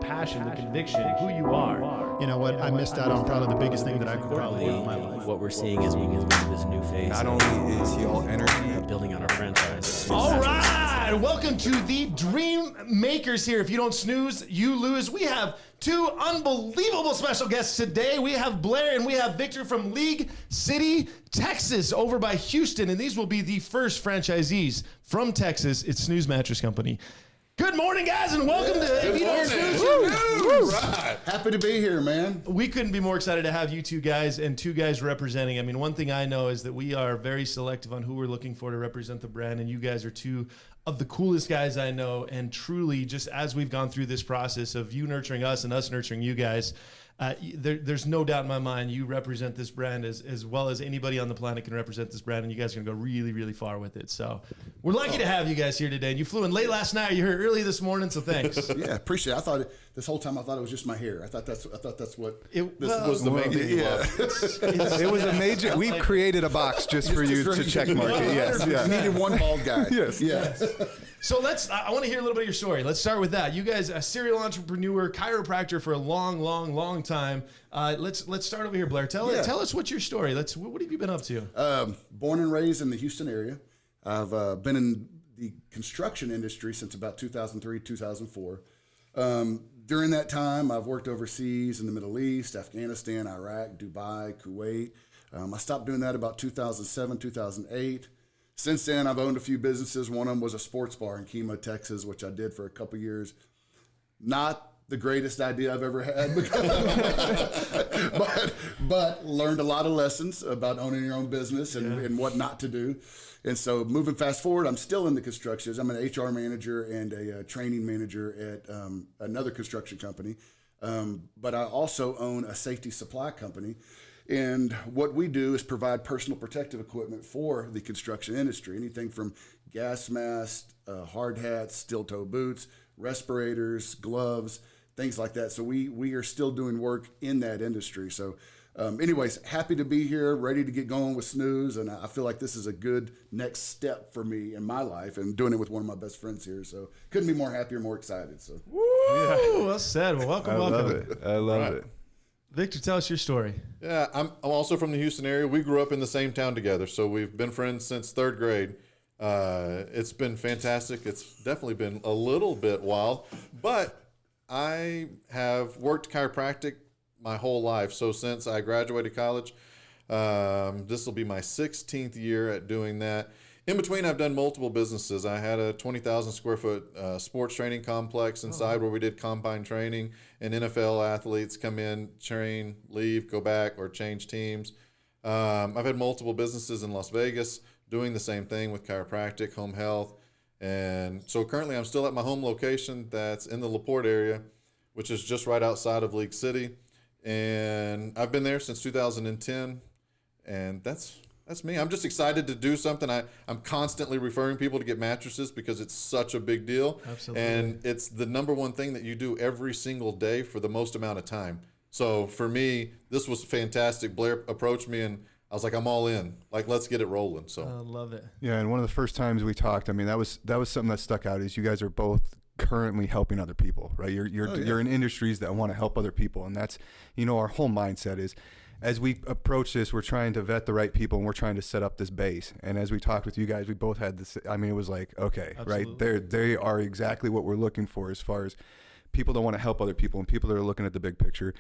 passion, the conviction, who you are. You know what? I missed out on probably the biggest thing that I could probably do in my life. What we're seeing is we move into this new phase. Not only is he all energy, building on our franchise. All right, welcome to the Dream Makers here. If you don't snooze, you lose. We have two unbelievable special guests today. We have Blair and we have Victor from League City, Texas, over by Houston, and these will be the first franchisees from Texas. It's Snooze Mattress Company. Good morning, guys, and welcome to If You Don't Snooze, You Lose. Right. Happy to be here, man. We couldn't be more excited to have you two guys and two guys representing. I mean, one thing I know is that we are very selective on who we're looking for to represent the brand, and you guys are two of the coolest guys I know. And truly, just as we've gone through this process of you nurturing us and us nurturing you guys, there's no doubt in my mind you represent this brand as well as anybody on the planet can represent this brand, and you guys are going to go really, really far with it. So we're lucky to have you guys here today. And you flew in late last night. You're here early this morning, so thanks. Yeah, appreciate it. I thought this whole time I thought it was just my hair. I thought that's what this was the main thing. Yeah. it was a major. We created a box just for you to check mark it. Yes, yeah. Needed one bald guy. Yes. So I want to hear a little bit of your story. Let's start with that. You guys, a serial entrepreneur, chiropractor for a long time. Let's start over here, Blair. Tell us what's your story. What have you been up to? Born and raised in the Houston area. I've been in the construction industry since about 2003, 2004. During that time, I've worked overseas in the Middle East, Afghanistan, Iraq, Dubai, Kuwait. I stopped doing that about 2007, 2008. Since then, I've owned a few businesses. One of them was a sports bar in Kima, Texas, which I did for a couple years. Not the greatest idea I've ever had, but learned a lot of lessons about owning your own business and what not to do. And so moving fast forward, I'm still in the construction. I'm an HR manager and a training manager at another construction company. But I also own a safety supply company. And what we do is provide personal protective equipment for the construction industry. Anything from gas masks, hard hats, steel-toe boots, respirators, gloves, things like that. So we are still doing work in that industry. So anyways, happy to be here, ready to get going with Snooze. And I feel like this is a good next step for me in my life and doing it with one of my best friends here. So couldn't be more happy or more excited. So Woo! Yeah. Well said. Well, welcome. I love it. Victor, tell us your story. Yeah, I'm also from the Houston area. We grew up in the same town together, so we've been friends since third grade. It's been fantastic. It's definitely been a little bit wild, but I have worked chiropractic my whole life. So since I graduated college, this will be my 16th year at doing that. In between, I've done multiple businesses. I had a 20,000 square foot sports training complex inside where we did combine training, and NFL athletes come in, train, leave, go back, or change teams. I've had multiple businesses in Las Vegas doing the same thing with chiropractic, home health. And so currently I'm still at my home location that's in the LaPorte area, which is just right outside of League City. And I've been there since 2010, and that's me. I'm just excited to do something. I'm constantly referring people to get mattresses because it's such a big deal. Absolutely. And it's the number one thing that you do every single day for the most amount of time. So for me, this was fantastic. Blair approached me and I was like, I'm all in. Like, let's get it rolling. So I love it. Yeah, and one of the first times we talked, I mean, that was something that stuck out is you guys are both currently helping other people, right? You're in industries that want to help other people, and that's, our whole mindset is, as we approach this, we're trying to vet the right people and we're trying to set up this base. And as we talked with you guys, we both had this, I mean, it was like, okay, Absolutely. right? They are exactly what we're looking for as far as people that want to help other people and people that are looking at the big picture.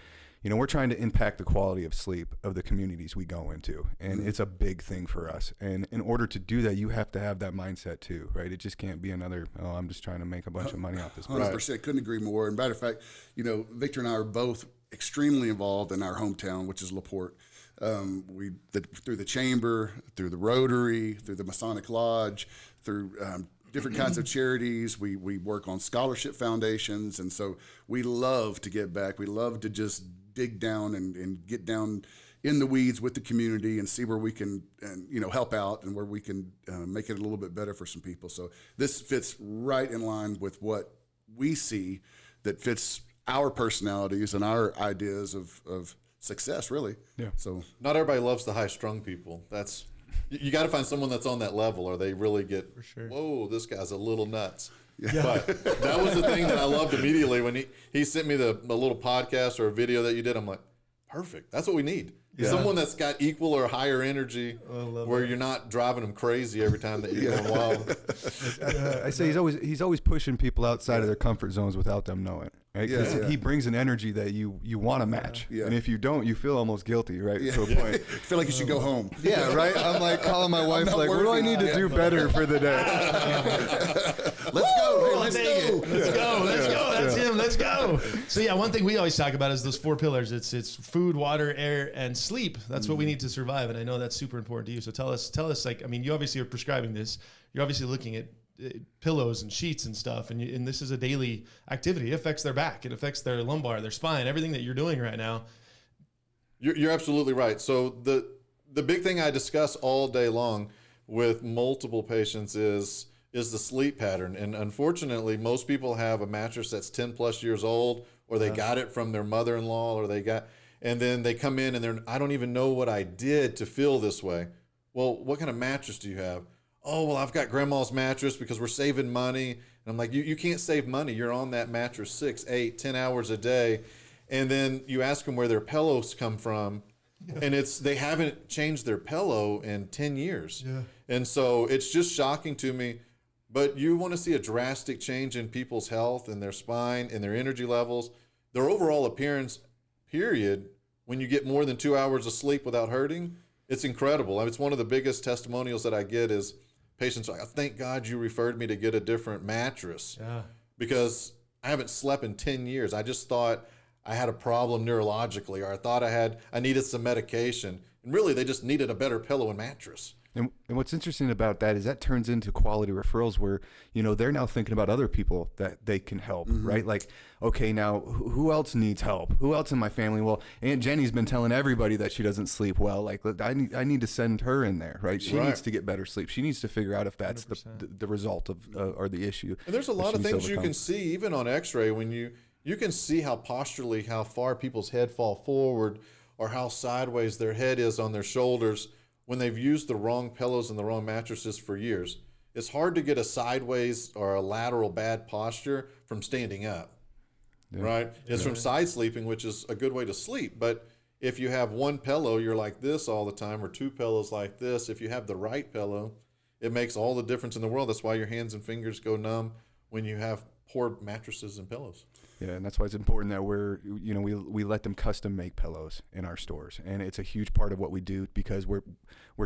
We're trying to impact the quality of sleep of the communities we go into. And it's a big thing for us. And in order to do that, you have to have that mindset too, right? It just can't be another, I'm just trying to make a bunch of money off this. 100%. Couldn't agree more. And matter of fact, Victor and I are both extremely involved in our hometown, which is LaPorte. Through the chamber, through the Rotary, through the Masonic Lodge, through different kinds of charities. We work on scholarship foundations, and so we love to get back. We love to just dig down and get down in the weeds with the community and see where we can help out and where we can make it a little bit better for some people. So this fits right in line with what we see that fits our personalities and our ideas of success, really. Yeah. So not everybody loves the high-strung people. You got to find someone that's on that level, or they really get, For sure. whoa, this guy's a little nuts. But that was the thing that I loved immediately when he sent me the little podcast or a video that you did. I'm like, perfect. That's what we need. Someone that's got equal or higher energy, where you're not driving them crazy every time that you're going wild. I say he's always pushing people outside of their comfort zones without them knowing, right? Because he brings an energy that you want to match, and if you don't, you feel almost guilty, right? To a point. I feel like you should go home. Yeah, right. I'm like calling my wife, like, what do I need to do better for the day? Let's go. Hey, let's go. Let's go. Let's go. That's him. Let's go. So yeah, one thing we always talk about is those 4 pillars. It's food, water, air, and sleep. That's what we need to survive, and I know that's super important to you. So tell us. Like, I mean, you obviously are prescribing this. You're obviously looking at pillows and sheets and stuff, and this is a daily activity. It affects their back. It affects their lumbar, their spine, everything that you're doing right now. You're absolutely right. So the big thing I discuss all day long with multiple patients is the sleep pattern. And unfortunately, most people have a mattress that's 10 plus years old, or they got it from their mother-in-law, and then they come in and I don't even know what I did to feel this way. Well, what kind of mattress do you have? Oh, well, I've got grandma's mattress because we're saving money. And I'm like, you can't save money. You're on that mattress 6, 8, 10 hours a day. And then you ask them where their pillows come from, and they haven't changed their pillow in 10 years. Yeah. And so it's just shocking to me. But you want to see a drastic change in people's health and their spine and their energy levels, their overall appearance, period. When you get more than 2 hours of sleep without hurting, it's incredible. I mean, it's one of the biggest testimonials that I get is patients are like, thank God you referred me to get a different mattress, because I haven't slept in 10 years. I just thought I had a problem neurologically, or I thought I needed some medication. And really, they just needed a better pillow and mattress. And what's interesting about that is that turns into quality referrals where, they're now thinking about other people that they can help, right? Like, okay, now who else needs help? Who else in my family? Well, Aunt Jenny's been telling everybody that she doesn't sleep well. Like, I need to send her in there, right? She needs to get better sleep. She needs to figure out if that's the result of or the issue. And there's a lot of things you can see, even on x-ray, when you can see how posturally, how far people's head fall forward, or how sideways their head is on their shoulders when they've used the wrong pillows and the wrong mattresses for years. It's hard to get a sideways or a lateral bad posture from standing up, right? It's from side sleeping, which is a good way to sleep. But if you have one pillow, you're like this all the time, or 2 pillows like this. If you have the right pillow, it makes all the difference in the world. That's why your hands and fingers go numb when you have poor mattresses and pillows. Yeah, and that's why it's important that we let them custom make pillows in our stores, and it's a huge part of what we do, because we're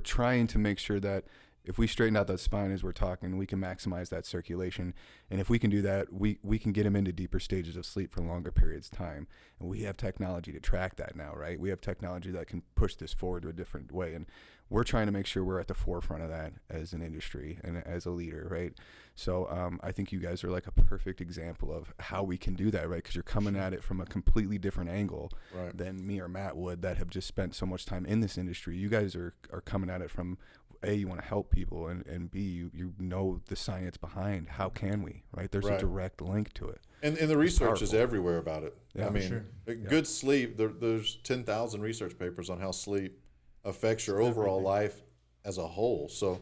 trying to make sure that if we straighten out that spine as we're talking, we can maximize that circulation, and if we can do that, we can get them into deeper stages of sleep for longer periods of time, and we have technology to track that now, right? We have technology that can push this forward to a different way, and we're trying to make sure we're at the forefront of that as an industry and as a leader, right? So I think you guys are like a perfect example of how we can do that, right? Because you're coming at it from a completely different angle than me or Matt would, that have just spent so much time in this industry. You guys are coming at it from, A, you want to help people, and B, you know the science behind how can we, right? There's a direct link to it. And the research is everywhere about it. Yeah, I mean, good sleep, there's 10,000 research papers on how sleep affects your overall life as a whole. So,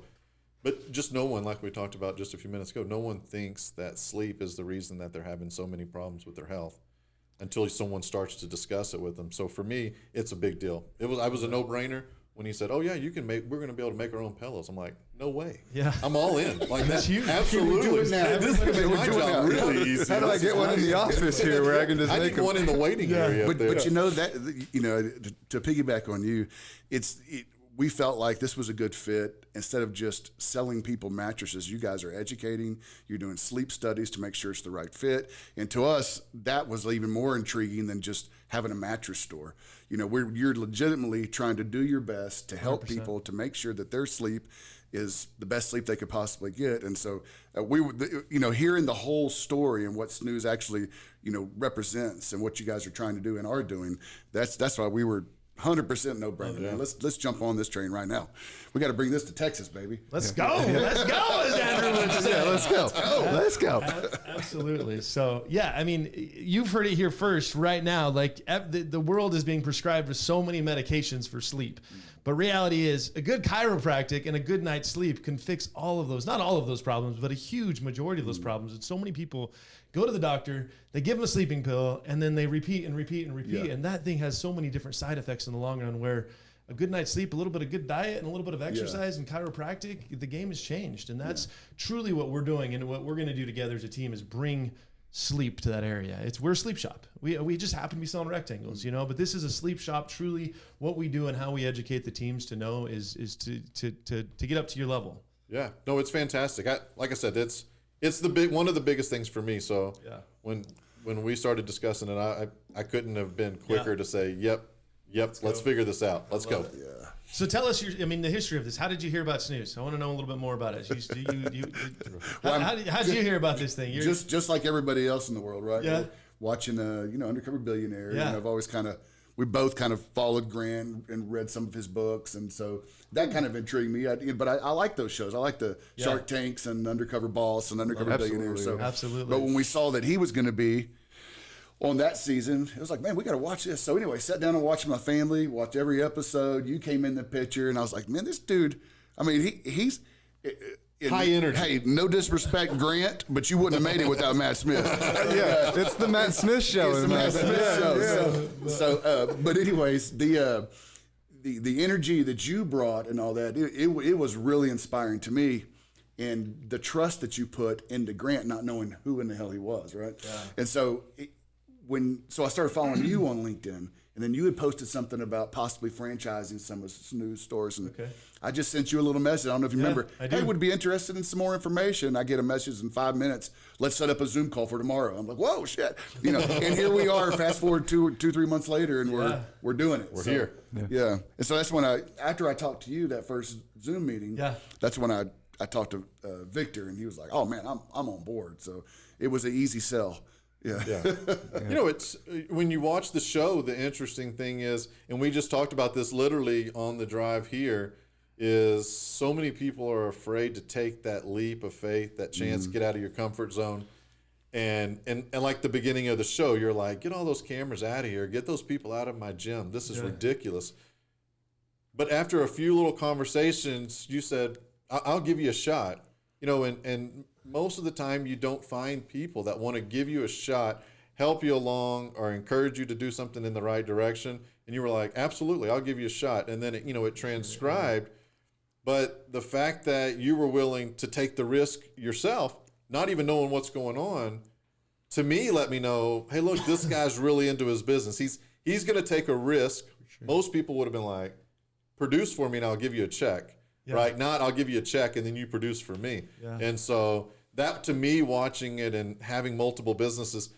but just no one, like we talked about just a few minutes ago, no one thinks that sleep is the reason that they're having so many problems with their health until someone starts to discuss it with them. So for me, it's a big deal. I was a no-brainer when he said, "Oh yeah, we're going to be able to make our own pillows." I'm like, "No way." Yeah, I'm all in. Like that's huge. Absolutely. This is make my job really easy. How do I get one in the office here where I can just make one in the waiting area? But to piggyback on you, we felt like this was a good fit. Instead of just selling people mattresses, you guys are educating, you're doing sleep studies to make sure it's the right fit. And to us, that was even more intriguing than just having a mattress store. You're legitimately trying to do your best to help 100%. People to make sure that their sleep is the best sleep they could possibly get. And so hearing the whole story and what Snooze actually, represents and what you guys are trying to do and are doing, that's why we were 100% no-brainer. Yeah. Let's jump on this train right now. We got to bring this to Texas, baby. Let's go. Let's go, as Andrew would say. Yeah, let's go. Absolutely. So, yeah, I mean, you've heard it here first right now. Like, the world is being prescribed with so many medications for sleep. But reality is a good chiropractic and a good night's sleep can fix all of those, not all of those problems, but a huge majority of those problems. And so many people go to the doctor, they give them a sleeping pill, and then they repeat and repeat and repeat. Yeah. And that thing has so many different side effects in the long run, where a good night's sleep, a little bit of good diet, and a little bit of exercise and chiropractic, the game has changed. And that's truly what we're doing. And what we're going to do together as a team is bring sleep to that area. We're a sleep shop. We just happen to be selling rectangles, you know, but this is a sleep shop. Truly what we do and how we educate the teams to know is to get up to your level. Yeah, no, it's fantastic. Like I said, it's one of the biggest things for me. So when we started discussing it, I couldn't have been quicker to say, yep, let's figure this out. Let's go. Yeah. So tell us the history of this. How did you hear about Snooze? I want to know a little bit more about it. How did you hear about this thing? Just like everybody else in the world, right? Yeah. We're watching, Undercover Billionaire. Yeah. I've always we both kind of followed Grant and read some of his books, and so that kind of intrigued me. But I like those shows. I like the Shark Tanks and Undercover Boss and Undercover Billionaire. So Absolutely. But when we saw that he was going to be on that season, it was like, man, we got to watch this. So anyway, sat down and watched my family, watched every episode. You came in the picture, and I was like, man, this dude, I mean, he's high energy. Hey, no disrespect, Grant, but you wouldn't have made it without Matt Smith. Yeah, it's the Matt Smith show. It's the Matt Smith show. So, but anyways, the energy that you brought and all that, it was really inspiring to me. And the trust that you put into Grant, not knowing who in the hell he was, right? Yeah. And so so I started following you on LinkedIn, and then you had posted something about possibly franchising some of Snooze stores, and I just sent you a little message. I don't know if you remember. Hey, would be interested in some more information. I get a message in 5 minutes. Let's set up a Zoom call for tomorrow. I'm like, whoa, shit, And here we are. Fast forward 3 months later, and we're doing it. We're here. Yeah. And so that's when after I talked to you that first Zoom meeting. That's when I talked to Victor, and he was like, oh man, I'm on board. So it was an easy sell. Yeah. It's when you watch the show, the interesting thing is, and we just talked about this literally on the drive here, is so many people are afraid to take that leap of faith, that chance to get out of your comfort zone. And like the beginning of the show, you're like, get all those cameras out of here, get those people out of my gym. This is ridiculous. But after a few little conversations, you said, I'll give you a shot. And most of the time you don't find people that want to give you a shot, help you along, or encourage you to do something in the right direction. And you were like, absolutely, I'll give you a shot. And then it transcribed. But the fact that you were willing to take the risk yourself, not even knowing what's going on, to me, let me know, hey, look, this guy's really into his business. He's going to take a risk. Most people would have been like, produce for me and I'll give you a check. Right? Not I'll give you a check and then you produce for me. Yeah. And so that, to me, watching it and having multiple businesses,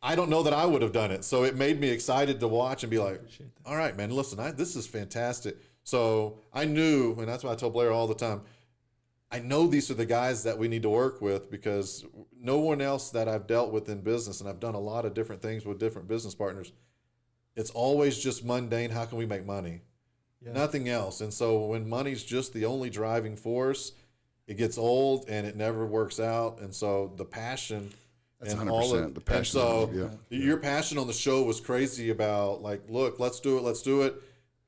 I don't know that I would have done it. So it made me excited to watch and be like, all right, man, listen, this is fantastic. So I knew, and that's why I tell Blair all the time, I know these are the guys that we need to work with, because no one else that I've dealt with in business, and I've done a lot of different things with different business partners, it's always just mundane. How can we make money? Nothing else. And so when money's just the only driving force, it gets old and it never works out. And so the passion, that's and 100%, all of the passion. And so your passion on the show was crazy about, like, look, let's do it.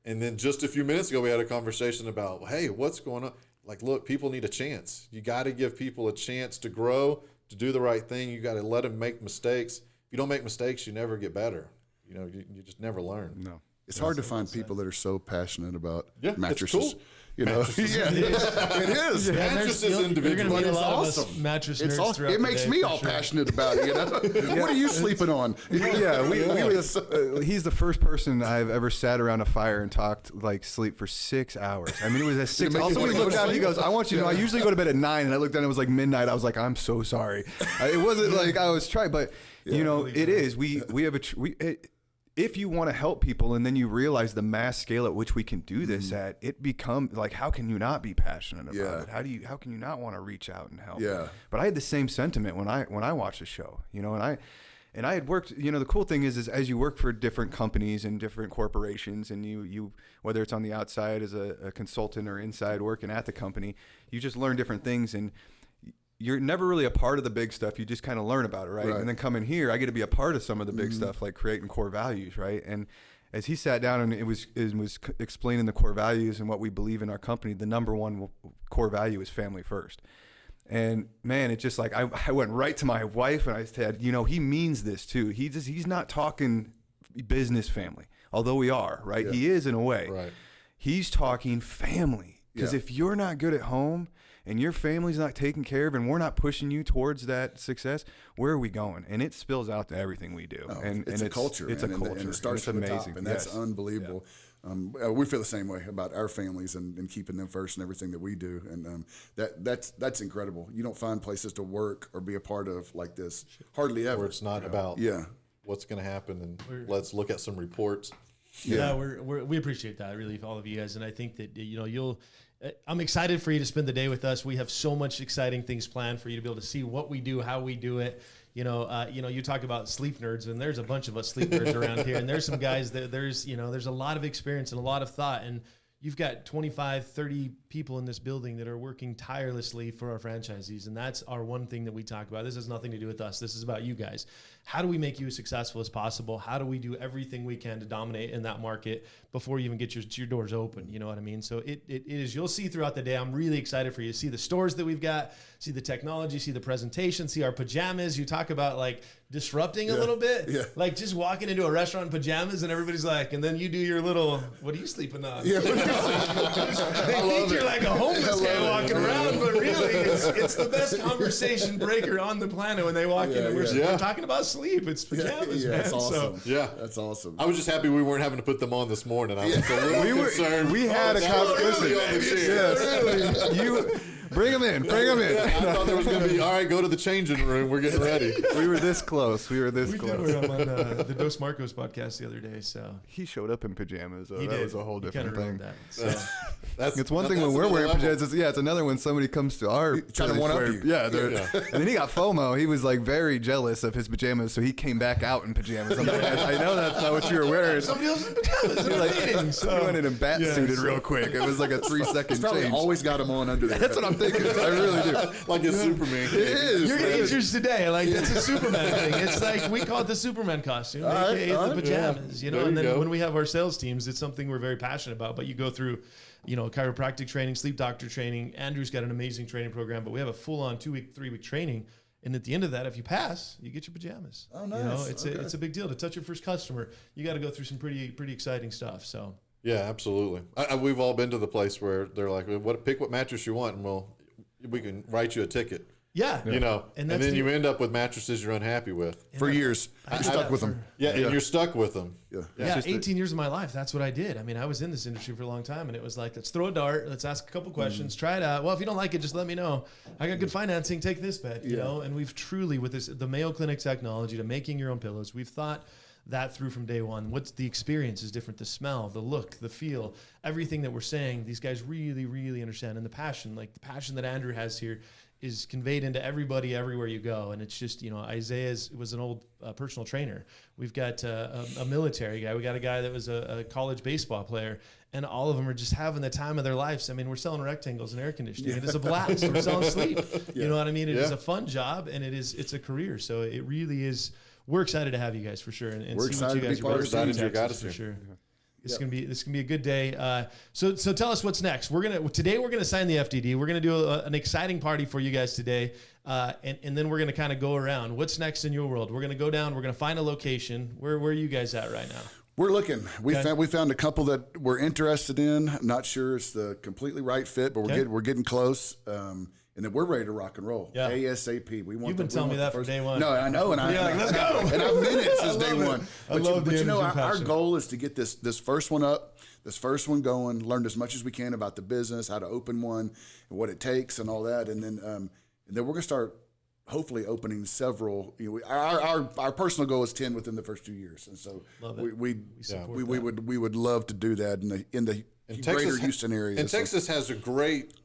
And then just a few minutes ago, we had a conversation about, hey, what's going on? Like, look, people need a chance. You got to give people a chance to grow, to do the right thing. You got to let them make mistakes. If you don't make mistakes, you never get better. You just never learn. No. It's hard to find people that are so passionate about mattresses. It's cool. Mattresses. It is. Mattresses individually. You're going to meet a lot awesome. of us mattress nerds It's awesome. throughout It makes the day, me all passionate about it. What are you sleeping on? He's the first person I've ever sat around a fire and talked like sleep for 6 hours. I mean, it was at 6. Also, he looked down. He goes, "I want you to know. I usually go to bed at 9." And I looked down. It was like midnight. I was like, "I'm so sorry." It wasn't like I was trying, but it is. We have if you want to help people and then you realize the mass scale at which we can do this at, it becomes like, how can you not be passionate about it? How can you not want to reach out and help? Yeah. But I had the same sentiment when I watched the show, and I had worked, the cool thing is as you work for different companies and different corporations, and you whether it's on the outside as a consultant or inside working at the company, you just learn different things, and you're never really a part of the big stuff. You just kind of learn about it, right? And then coming here, I get to be a part of some of the big stuff, like creating core values, right? And as he sat down and it was explaining the core values and what we believe in our company, the number one core value is family first. And man, it's just like I went right to my wife and I said, you know, he means this too. He's not talking business family, although we are, right? Yeah. He is in a way. Right. He's talking family. Because Yeah. if you're not good at home and your family's not taken care of and we're not pushing you towards that success, where are we going? And it spills out to everything we do. It's a culture. It's man, a culture. and it starts it's from amazing. the top, and that's Yes. unbelievable. We feel the same way about our families and keeping them first in everything that we do, and that's incredible. You don't find places to work or be a part of like this hardly ever. Where it's not about what's going to happen, and let's look at some reports. Yeah, we appreciate that, really, all of you guys, and I think that I'm excited for you to spend the day with us. We have so much exciting things planned for you to be able to see what we do, how we do it. You talk about sleep nerds, and there's a bunch of us sleep nerds around here, and there's some guys that there's a lot of experience and a lot of thought, and you've got 25, 30 people in this building that are working tirelessly for our franchisees, and that's our one thing that we talk about. This has nothing to do with us. This is about you guys. How do we make you as successful as possible? How do we do everything we can to dominate in that market before you even get your doors open? You know what I mean? So it is, you'll see throughout the day. I'm really excited for you to see the stores that we've got, see the technology, see the presentation, see our pajamas. You talk about like disrupting a little bit, like just walking into a restaurant in pajamas and everybody's like, and then you do your little, what are you sleeping on? Yeah. They think you're like a homeless guy walking around, but really it's the best conversation breaker on the planet when they walk in and we're talking about sleep. It's pajamas, man. That's awesome. So, that's awesome. I was just happy we weren't having to put them on this morning. I was a little concerned. We had a conversation. Yes. Bring them in. Bring them in. I thought there was going to be, all right, go to the changing room. We're getting ready. We were this close. We were did. We were on the Dos Marcos podcast the other day. So he showed up in pajamas. Though. He that did. was a whole different thing. That. So. It's one thing when we're wearing pajamas. It's another when somebody comes to our trying to one up you. Yeah, and then he got FOMO. He was like very jealous of his pajamas, so he came back out in pajamas. I'm like, I know that's not what you were wearing. Somebody else in pajamas. He went in and bat suited real quick. It was like a 3-second Probably change. always got them on under there. That's what I'm thinking. I really do. Like a Superman. It is. You're gonna get yours today. Like it's a Superman thing. It's like we call it the Superman costume, aka the pajamas. You know, and then when we have our sales teams, it's something we're very passionate about. But you go through, chiropractic training, sleep doctor training. Andrew's got an amazing training program, but we have a full-on 2-week, 3-week training. And at the end of that, if you pass, you get your pajamas. Oh, nice. It's a big deal to touch your first customer. You got to go through some pretty exciting stuff. So Yeah, absolutely. We've all been to the place where they're like, pick what mattress you want, and we can write you a ticket. Yeah. And then you end up with mattresses you're unhappy with. For years. You're stuck with them. Yeah, and you're stuck with them. Yeah, 18 years of my life, that's what I did. I mean, I was in this industry for a long time, and it was like, let's throw a dart, let's ask a couple questions, try it out. Well, if you don't like it, just let me know. I got good financing, take this bed, you know? And we've truly, with the Mayo Clinic technology to making your own pillows, we've thought that through from day one. What's the experience is different, the smell, the look, the feel, everything that we're saying, these guys really, really understand. And the passion that Andrew has here is conveyed into everybody everywhere you go. And it's just, Isaiah was an old personal trainer. We've got a military guy. We got a guy that was a college baseball player, and all of them are just having the time of their lives. I mean, we're selling rectangles and air conditioning. It is a blast. We're selling sleep. You know what I mean? It is a fun job, and it's a career. So it really is. We're excited to have you guys for sure, and We're see what you excited to guys be part are of doing it. You got us for here. sure. This is gonna be a good day. So tell us what's next. Today we're gonna sign the FDD. We're gonna do an exciting party for you guys today, and then we're gonna kind of go around. What's next in your world? We're gonna go down. We're gonna find a location. Where are you guys at right now? We're looking. We found a couple that we're interested in. I'm not sure it's the completely right fit, but we're getting close. And then we're ready to rock and roll ASAP. You've been telling me that from day one. No, I know, and let's go. And I've meant it since day one. But our passion. goal is to get this first one up, this first one going, learn as much as we can about the business, how to open one, and what it takes, and all that, and then we're gonna start hopefully opening several. Our personal goal is 10 within the first 2 years, and so we would love to do that in the greater Houston area. And Texas has a great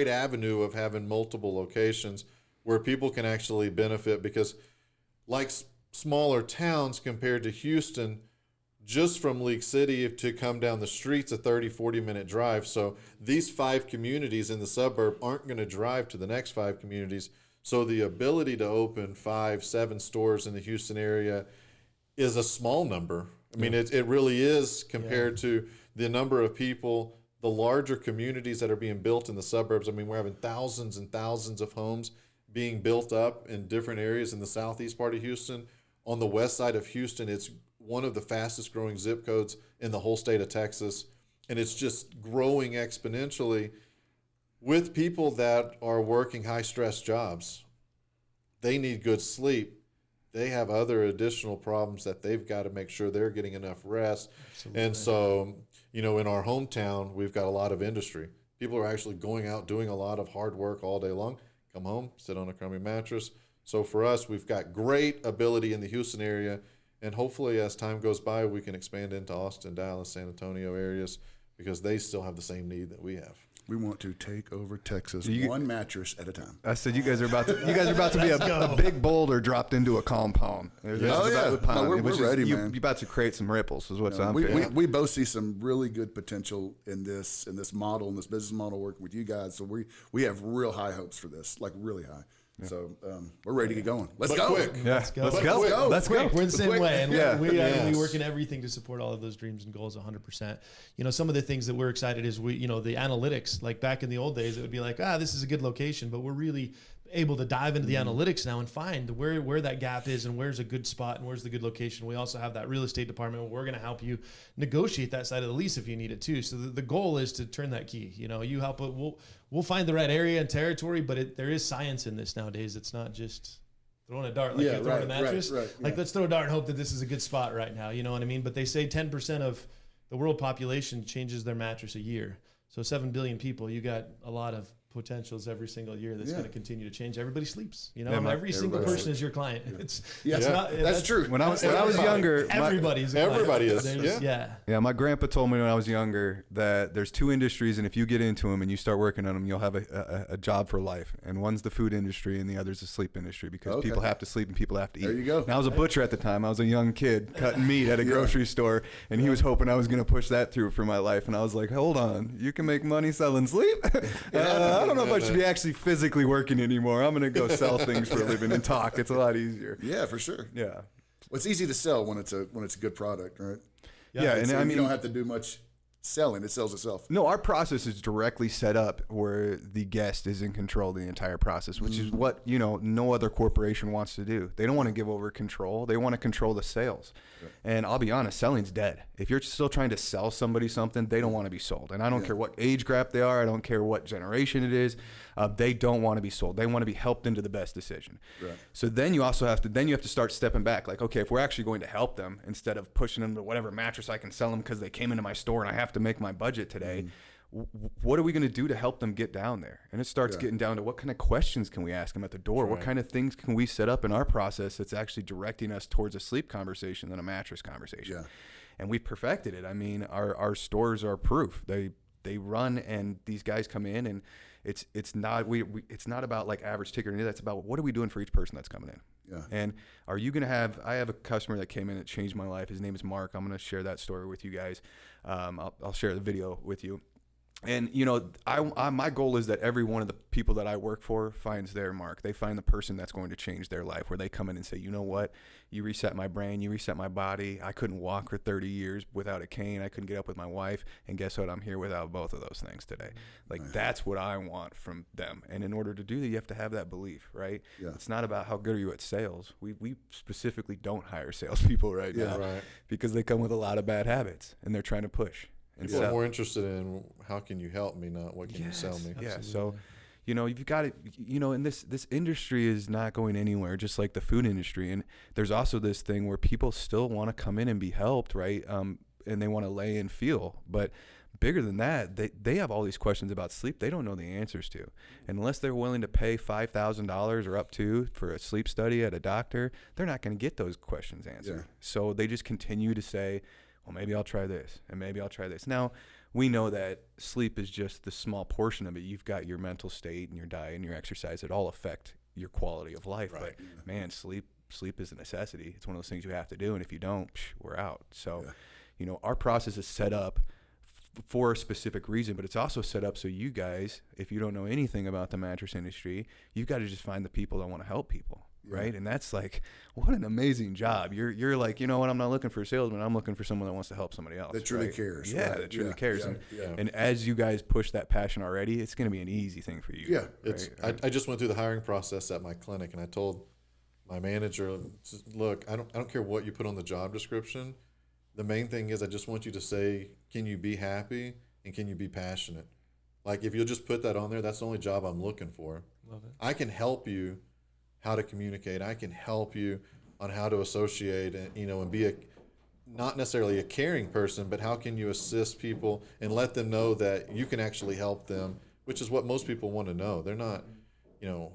avenue of having multiple locations where people can actually benefit, because like smaller towns compared to Houston, just from League City to come down the street's a 30-40 minute drive. So these 5 communities in the suburb aren't going to drive to the next 5 communities. So the ability to open 5-7 stores in the Houston area is a small number I mean, it really is compared to the number of people, the larger communities that are being built in the suburbs. I mean, we're having thousands and thousands of homes being built up in different areas in the southeast part of Houston. On the west side of Houston, it's one of the fastest growing zip codes in the whole state of Texas. And it's just growing exponentially with people that are working high stress jobs. They need good sleep. They have other additional problems that they've got to make sure they're getting enough rest. Absolutely. And so, in our hometown, we've got a lot of industry. People are actually going out doing a lot of hard work all day long, come home, sit on a crummy mattress. So for us, we've got great ability in the Houston area, and hopefully as time goes by, we can expand into Austin, Dallas, San Antonio areas, because they still have the same need that we have. We want to take over Texas one mattress at a time. I said you guys are about to be a big boulder dropped into a compound. We're ready, man. You're about to create some ripples, is what's on. We both see some really good potential in this model, in this business model, working with you guys. So we have real high hopes for this, like really high. Yeah. So we're ready to get going. Let's go. Quick. Yeah. Let's go. We're the same way. And we work in everything to support all of those dreams and goals 100%. Some of the things that we're excited is the analytics. Like back in the old days, it would be like, this is a good location, but we're really able to dive into the analytics now and find where that gap is and where's a good spot and where's the good location. We also have that real estate department where we're going to help you negotiate that side of the lease if you need it too. So the goal is to turn that key. You help it. We'll find the right area and territory, but there is science in this nowadays. It's not just throwing a dart like you're throwing a mattress. Right, like let's throw a dart and hope that this is a good spot right now. You know what I mean? But they say 10% of the world population changes their mattress a year. So 7 billion people, you got a lot of potentials every single year that's going to continue to change. Everybody sleeps, every single person is your client. That's true. When I was younger, everybody is. Yeah, my grandpa told me when I was younger that there's two industries, and if you get into them and you start working on them, you'll have a job for life. And one's the food industry, and the other's the sleep industry, because people have to sleep and people have to eat. There you go. And I was a butcher at the time. I was a young kid cutting meat at a grocery store, and he was hoping I was going to push that through for my life. And I was like, hold on, you can make money selling sleep? I don't know if I should be actually physically working anymore. I'm going to go sell things for a living and talk. It's a lot easier. Yeah, for sure. Yeah. Well, it's easy to sell when it's a good product, right? Yeah, and I mean, you don't have to do much selling. It sells itself. No, our process is directly set up where the guest is in control of the entire process, which is what, no other corporation wants to do. They don't want to give over control. They want to control the sales. Right. And I'll be honest, selling's dead. If you're still trying to sell somebody something, they don't want to be sold. And I don't care what age gap they are. I don't care what generation it is. They don't want to be sold. They want to be helped into the best decision. Right. So then you also have to start stepping back. Like, okay, if we're actually going to help them, instead of pushing them to whatever mattress I can sell them because they came into my store and I have to make my budget today, what are we going to do to help them get down there? And it starts getting down to what kind of questions can we ask them at the door? What kind of things can we set up in our process that's actually directing us towards a sleep conversation than a mattress conversation? Yeah. And we've perfected it. I mean, our stores are proof. They run, and these guys come in, and it's not it's not about like average ticket or anything. That's about what are we doing for each person that's coming in. Yeah. And are you going to have, I have a customer that came in that changed my life. His name is Mark. I'm going to share that story with you guys. I'll share the video with you. And, my goal is that every one of the people that I work for finds their mark. They find the person that's going to change their life, where they come in and say, you know what, you reset my brain, you reset my body. I couldn't walk for 30 years without a cane. I couldn't get up with my wife. And guess what? I'm here without both of those things today. Like, that's what I want from them. And in order to do that, you have to have that belief, right? Yeah. It's not about how good are you at sales. We specifically don't hire salespeople right now because they come with a lot of bad habits and they're trying to push. People are more interested in how can you help me, not what can you sell me. Yeah. So, you've got it, and this industry is not going anywhere, just like the food industry. And there's also this thing where people still want to come in and be helped, right? And they want to lay and feel. But bigger than that, they have all these questions about sleep they don't know the answers to. And unless they're willing to pay $5,000 or up to for a sleep study at a doctor, they're not going to get those questions answered. Yeah. So they just continue to say, well, maybe I'll try this, and maybe I'll try this. Now, we know that sleep is just the small portion of it. You've got your mental state and your diet and your exercise. It all affect your quality of life. Right. But, man, sleep is a necessity. It's one of those things you have to do, and if you don't, we're out. So, our process is set up for a specific reason, but it's also set up so you guys, if you don't know anything about the mattress industry, you've got to just find the people that want to help people. right? And that's like, what an amazing job. You're like, you know what? I'm not looking for a salesman. I'm looking for someone that wants to help somebody else. That truly cares. Yeah, right. that truly cares. Yeah. And as you guys push that passion already, it's going to be an easy thing for you. Yeah. It's I just went through the hiring process at my clinic, and I told my manager, look, I don't care what you put on the job description. The main thing is I just want you to say, can you be happy and can you be passionate? Like, if you'll just put that on there, that's the only job I'm looking for. Love it. I can help you how to communicate. I can help you on how to associate and, and be not necessarily a caring person, but how can you assist people and let them know that you can actually help them, which is what most people want to know. They're not,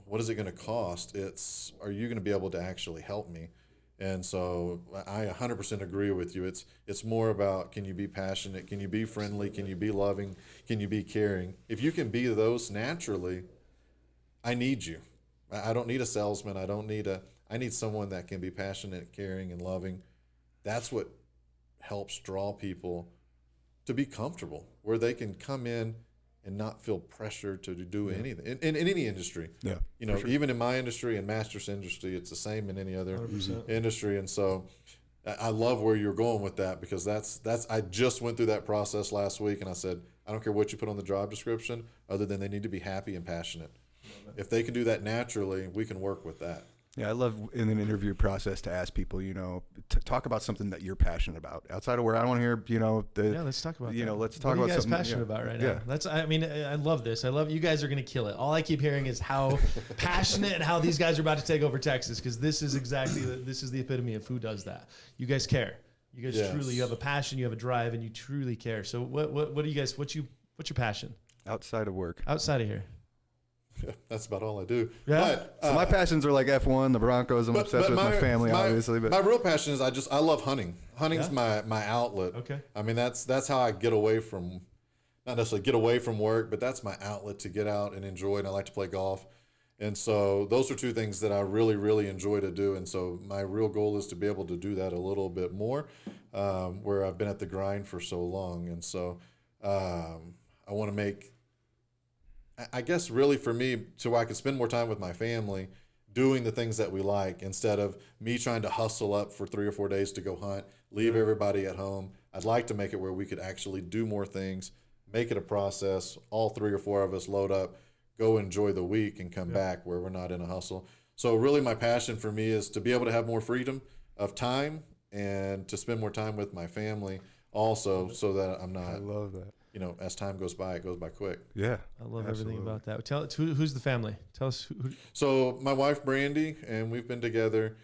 what is it going to cost? It's, are you going to be able to actually help me? And so I 100% agree with you. It's more about, can you be passionate? Can you be friendly? Can you be loving? Can you be caring? If you can be those naturally, I need you. I don't need a salesman. I need someone that can be passionate, caring, and loving. That's what helps draw people to be comfortable, where they can come in and not feel pressure to do anything in any industry. Yeah, even in my industry and mattress industry, it's the same in any other 100%. industry. And so I love where you're going with that, because I just went through that process last week, and I said, I don't care what you put on the job description, other than they need to be happy and passionate. If they can do that naturally, we can work with that. Yeah, I love in an interview process to ask people, talk about something that you're passionate about outside of where I don't want to hear, let's talk about that. let's talk what about are you guys something. passionate about right Yeah. now? I love this. I love, you guys are going to kill it. All I keep hearing is how passionate and how these guys are about to take over Texas, because this is the epitome of who does that. You guys care. You guys truly, you have a passion, you have a drive, and you truly care. So what do you guys, what's your passion Outside of work. outside of here? That's about all I do. Yeah. But, So my passions are like F1, the Broncos. I'm obsessed with my family, obviously. But my real passion is I love hunting. Hunting's my outlet. Okay. I mean, that's how I get away from, not necessarily get away from work, but that's my outlet to get out and enjoy. And I like to play golf. And so those are two things that I really, really enjoy to do. And so my real goal is to be able to do that a little bit more, where I've been at the grind for so long. And so I want to make, I guess really for me, so I could spend more time with my family doing the things that we like, instead of me trying to hustle up for 3 or 4 days to go hunt, leave everybody at home. I'd like to make it where we could actually do more things, make it a process, all 3 or 4 of us load up, go enjoy the week, and come back where we're not in a hustle. So really my passion for me is to be able to have more freedom of time and to spend more time with my family also, so that I'm not, I love that. as time goes by, it goes by quick. Yeah. I love absolutely. everything about that. Tell us who's the family. Tell us who. So my wife, Brandy, and we've been together.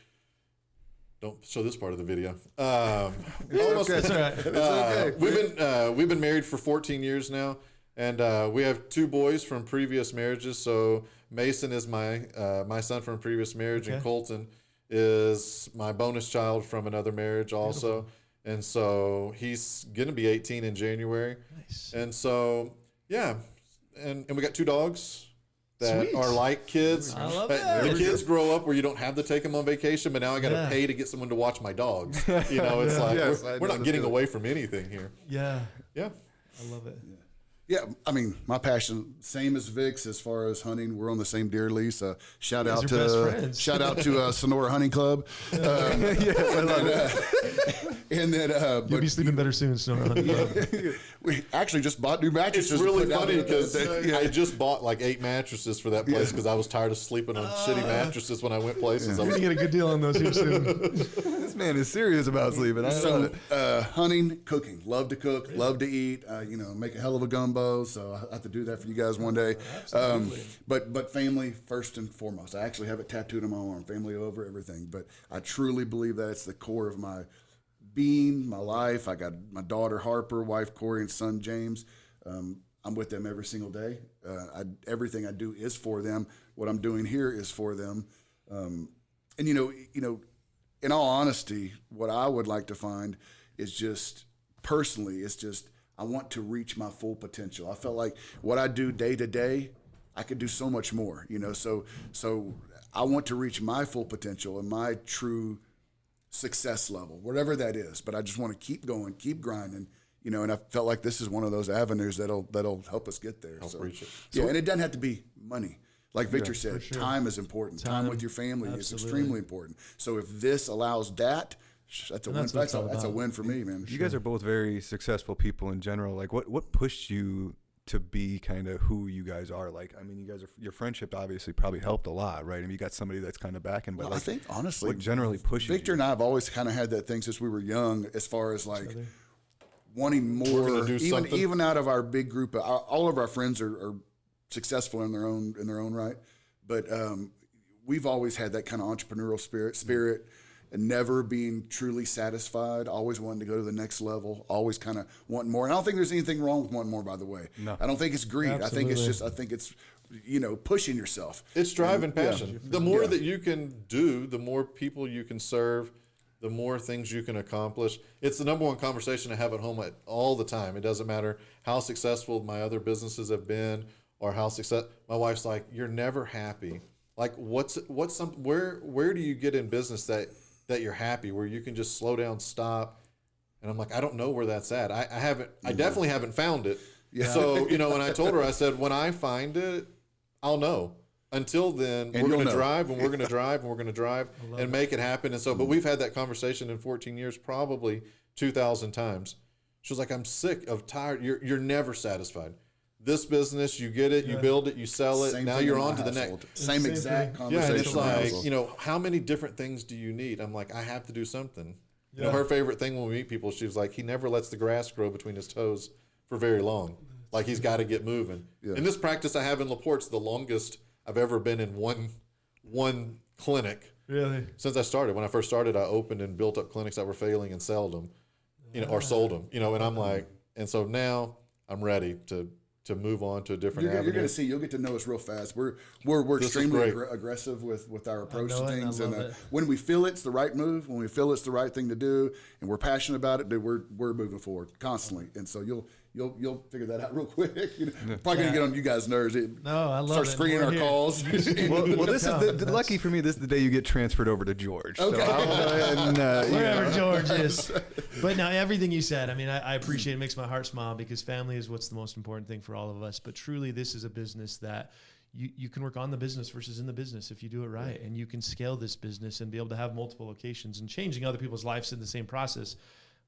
Don't show this part of the video. Almost, okay. It's all right. It's okay. We've been married for 14 years now, and we have 2 boys from previous marriages. So Mason is my son from a previous marriage, Okay. and Colton is my bonus child from another marriage also. Beautiful. And so he's gonna be 18 in January. Nice. And so and we got 2 dogs that Sweet. are like kids. I love But that. the kids grow up where you don't have to take them on vacation, but now I got to Yeah. pay to get someone to watch my dogs. It's like Yes, I we're know not the getting feeling. away from anything here. Yeah, Yeah. I love it. Yeah, I mean, my passion, same as Vic's as far as hunting. We're on the same deer lease. Shout out guys are best to friends. shout out to Sonora Hunting Club. And then, You'll but be sleeping better soon, Sonora Hunting Club. we actually just bought new It's mattresses. to really put down funny there. because I just bought like 8 mattresses for that place because I was tired of sleeping on shitty mattresses when I went places. I We're was, gonna get a good deal on those here soon. This man is serious about sleeping. I love So it. hunting, cooking, love to cook, love to eat. Make a hell of a gumbo. So I have to do that for you guys one day. But family first and foremost. I actually have it tattooed on my arm. Family over everything. But I truly believe that it's the core of my being, my life. I got my daughter Harper, wife Corey, and son James. I'm with them every single day. Everything I do is for them. What I'm doing here is for them. In all honesty, what I would like to find is just personally, it's just I want to reach my full potential. I felt like what I do day to day, I could do so much more. So I want to reach my full potential and my true success level, whatever that is. But I just want to keep going, keep grinding. And I felt like this is one of those avenues that'll help us get there. Help reach it. Yeah, and it doesn't have to be money. Like Victor said, time is important. Time with your family is extremely important. So if this allows that, that's a win. That's a win for me, man. You guys are both very successful people in general. Like, what pushed you to be kind of who you guys are? Like, I mean, you guys are, your friendship obviously probably helped a lot, right? I mean, you got somebody that's kind of backing, but Well, like, I think honestly, what generally pushes Victor you? and I have always kind of had that thing since we were young, as far as like wanting We're more. gonna do something. Even out of our big group, all of our friends are successful in their own right, but we've always had that kind of entrepreneurial spirit. And never being truly satisfied, always wanting to go to the next level, always kind of wanting more. And I don't think there's anything wrong with wanting more, by the way. No. I don't think it's greed. Absolutely. I think it's pushing yourself. It's drive and passion. The more Yeah. that you can do, the more people you can serve, the more things you can accomplish. It's the number one conversation I have at home all the time. It doesn't matter how successful my other businesses have been or how my wife's like, you're never happy. Like where do you get in business that you're happy, where you can just slow down, stop? And I'm like, I don't know where that's at. I definitely haven't found it. Yeah. So, when I told her, I said, when I find it, I'll know. Until then, we're going to drive and we're going to drive and we're going to drive and make it happen. And so, but we've had that conversation in 14 years, probably 2,000 times. She was like, I'm sick of tired. You're never satisfied. This business, you get it, you build it, you sell it. Same now thing you're in my on to the household. next. Same exact Yeah, conversation. and it's in my like, household. how many different things do you need? I'm like, I have to do something. Her favorite thing when we meet people, she was like, he never lets the grass grow between his toes for very long. Like he's got to get moving. Yeah. And this practice I have in LaPorte's the longest I've ever been in one clinic. Really? Since I started. When I first started, I opened and built up clinics that were failing and sold them, or sold them, and I'm like, and so now I'm ready to move on to a different avenue. You're going to see. You'll get to know us real fast. We're This is extremely great. aggressive with our approach know to it, and I things, and love it. when we feel it's the right move, when we feel it's the right thing to do, and we're passionate about it, dude, we're moving forward constantly. And so you'll figure that out real quick. Probably going to get on you guys' nerves. No, I love Start it. screening We're our here. calls. Well, this is lucky for me. This is the day you get transferred over to George. Okay. So I'll go ahead and, Wherever George is. But now everything you said, I mean, I appreciate it. It makes my heart smile because family is what's the most important thing for all of us. But truly, this is a business that you can work on the business versus in the business if you do it right. And you can scale this business and be able to have multiple locations and changing other people's lives in the same process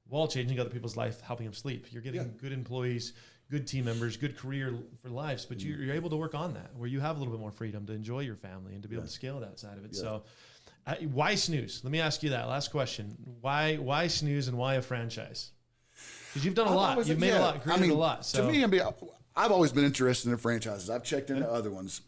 while changing other people's life, helping them sleep. You're getting good employees, good team members, good career for lives, but you're able to work on that where you have a little bit more freedom to enjoy your family and to be able to scale that side of it. So why Snooze? Let me ask you that last question. Why Snooze and why a franchise? Because you've done a lot. You've made a lot, created a lot. So. To me, I've always been interested in franchises. I've checked into other ones.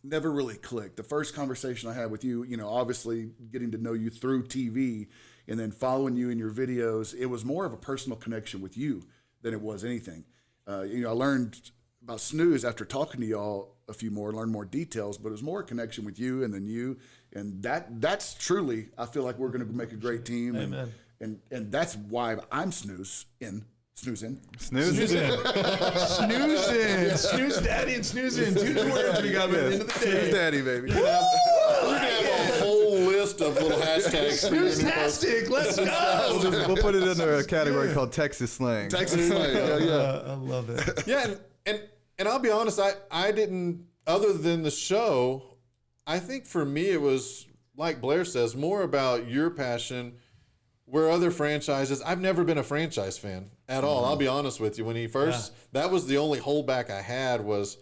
Never really clicked. The first conversation I had with you, obviously getting to know you through TV and then following you in your videos, it was more of a personal connection with you than it was anything. I learned about Snooze after talking to y'all a few more, learned more details, but it was more a connection with you and then you. And that's truly, I feel like we're going to make a great team. Amen. And that's why I'm Snooze in. Snooze in. Snooze daddy and snooze in. Two new words we got by the end of the day. Snooze daddy, baby. We're gonna have a whole list of little hashtags. for you to post. Snooze-tastic. Let's go. We'll put it under a category called Texas slang. Texas slang. Yeah. I love it. Yeah, and I'll be honest, I didn't, other than the show, I think for me it was, like Blair says, more about your passion. Where other franchises, I've never been a franchise fan at all. I'll be honest with you. When he first, that was the only holdback I had was,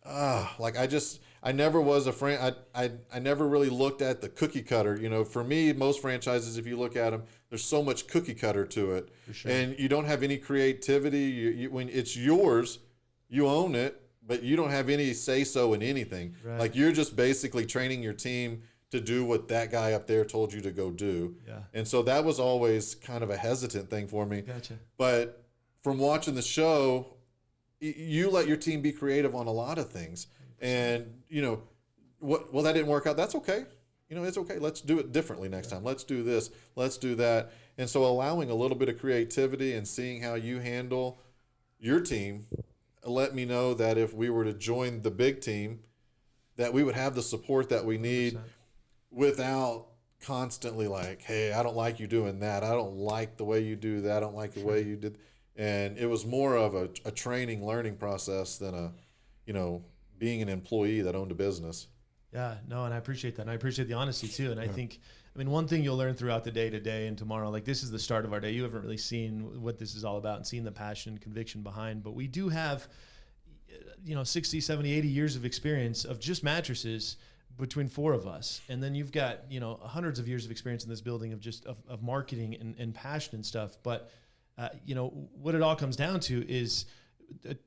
I never was a I never really looked at the cookie cutter. For me, most franchises, if you look at them, there's so much cookie cutter to it, and you don't have any creativity. When it's yours, you own it, but you don't have any say so in anything. Right. Like you're just basically training your team to do what that guy up there told you to go do. Yeah. And so that was always kind of a hesitant thing for me. Gotcha. But from watching the show, you let your team be creative on a lot of things. And, well, that didn't work out. That's okay. It's okay. Let's do it differently next time. Let's do this. Let's do that. And so allowing a little bit of creativity and seeing how you handle your team let me know that if we were to join the big team, that we would have the support that we need 100%. Without constantly like, hey, I don't like you doing that. I don't like the way you do that. I don't like the way you did. And it was more of a training, learning process than being an employee that owned a business. Yeah, no, and I appreciate that. And I appreciate the honesty too. And I think, one thing you'll learn throughout the day today and tomorrow, like this is the start of our day. You haven't really seen what this is all about and seen the passion and conviction behind, but we do have, 60, 70, 80 years of experience of just mattresses between four of us. And then you've got, hundreds of years of experience in this building of just of marketing and passion and stuff. But, what it all comes down to is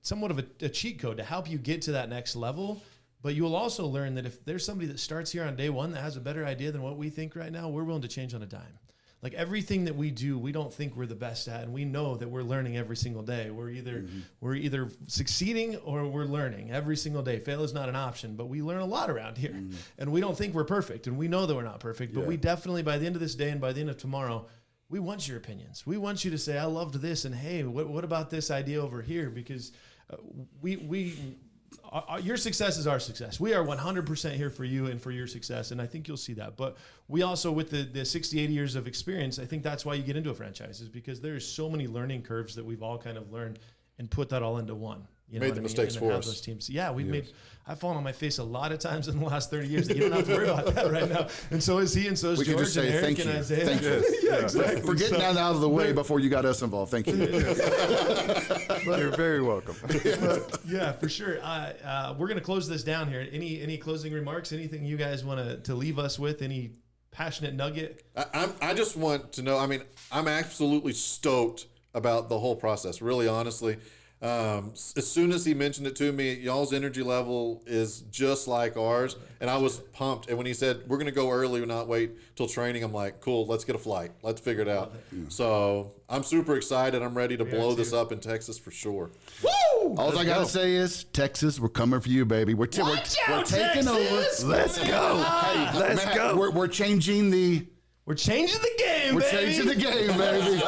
somewhat of a cheat code to help you get to that next level. But you will also learn that if there's somebody that starts here on day one that has a better idea than what we think right now, we're willing to change on a dime. Like everything that we do, we don't think we're the best at, and we know that we're learning every single day. We're either succeeding or we're learning every single day. Fail is not an option, but we learn a lot around here, and we don't think we're perfect, and we know that we're not perfect. But we definitely, by the end of this day and by the end of tomorrow, we want your opinions. We want you to say, "I loved this," and "Hey, what about this idea over here?" Because your success is our success. We are 100% here for you and for your success, and I think you'll see that. But we also, with the 60, 80 years of experience, I think that's why you get into a franchise, is because there's so many learning curves that we've all kind of learned and put that all into one. You know made the mistakes for us. Those teams. Yeah, I've fallen on my face a lot of times in the last 30 years that you don't have to worry about that right now. And so is he, and so is George, can just say and Eric, thank and you. Isaiah. Thank you. Yeah, exactly. For getting that out of the way before you got us involved. Thank you. You're very welcome. Yeah, for sure. We're going to close this down here. Any closing remarks? Anything you guys want to leave us with? Any passionate nugget? I just want to know, I'm absolutely stoked about the whole process, really, honestly. As soon as he mentioned it to me, y'all's energy level is just like ours, and I was pumped. And when he said we're going to go early and not wait till training, I'm like, cool, let's get a flight, let's figure it out. So I'm super excited. I'm ready to blow this up in Texas for sure. Woo! All I gotta say is, Texas, we're coming for you, baby. We're taking over. Let's go. Hey, Let's go. We're changing the. We're changing the game, We're baby. changing the game, baby.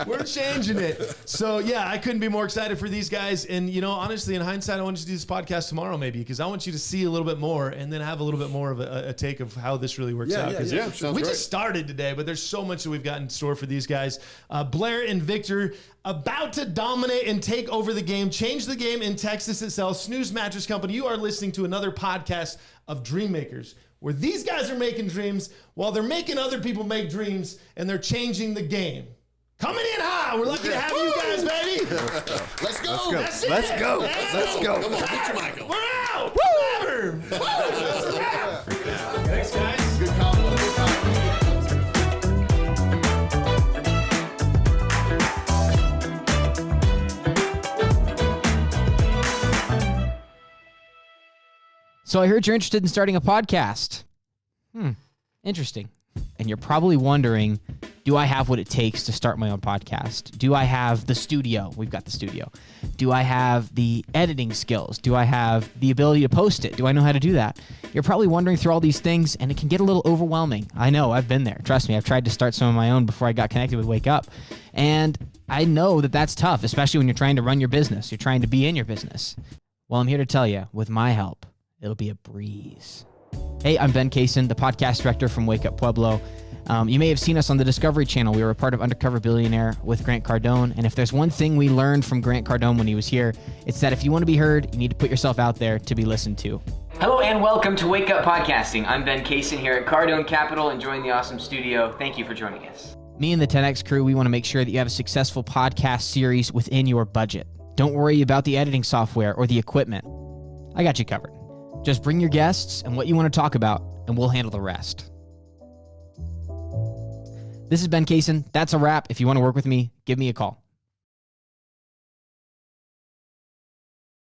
We're changing it. So, yeah, I couldn't be more excited for these guys. And, honestly, in hindsight, I want you to do this podcast tomorrow maybe, because I want you to see a little bit more and then have a little bit more of a take of how this really works out. Yeah, sounds we great. just started today, but there's so much that we've got in store for these guys. Blair and Victor, about to dominate and take over the game, change the game in Texas itself. Snooze Mattress Company, you are listening to another podcast of Dream Makers, where these guys are making dreams while they're making other people make dreams, and they're changing the game. Coming in high. We're lucky to have you guys, baby. Let's go. That's it. Let's go. Yeah. Let's go. Come on, put your mic on. We're out. Woo! That's a wrap. Thanks, guys. Good compliment. Good compliment. So I heard you're interested in starting a podcast. Interesting. And you're probably wondering, do I have what it takes to start my own podcast? Do I have the studio? We've got the studio. Do I have the editing skills? Do I have the ability to post it? Do I know how to do that? You're probably wondering through all these things, and it can get a little overwhelming. I know, I've been there. Trust me, I've tried to start some of my own before I got connected with Wake Up. And I know that that's tough, especially when you're trying to run your business. You're trying to be in your business. Well, I'm here to tell you, with my help, it'll be a breeze. Hey, I'm Ben Kaysen, the podcast director from Wake Up Pueblo. You may have seen us on the Discovery Channel. We were a part of Undercover Billionaire with Grant Cardone. And if there's one thing we learned from Grant Cardone when he was here, it's that if you want to be heard, you need to put yourself out there to be listened to. Hello and welcome to Wake Up Podcasting. I'm Ben Kaysen here at Cardone Capital, enjoying the awesome studio. Thank you for joining us. Me and the 10X crew, we want to make sure that you have a successful podcast series within your budget. Don't worry about the editing software or the equipment. I got you covered. Just bring your guests and what you want to talk about, and we'll handle the rest. This is Ben Kaysen. That's a wrap. If you want to work with me, give me a call.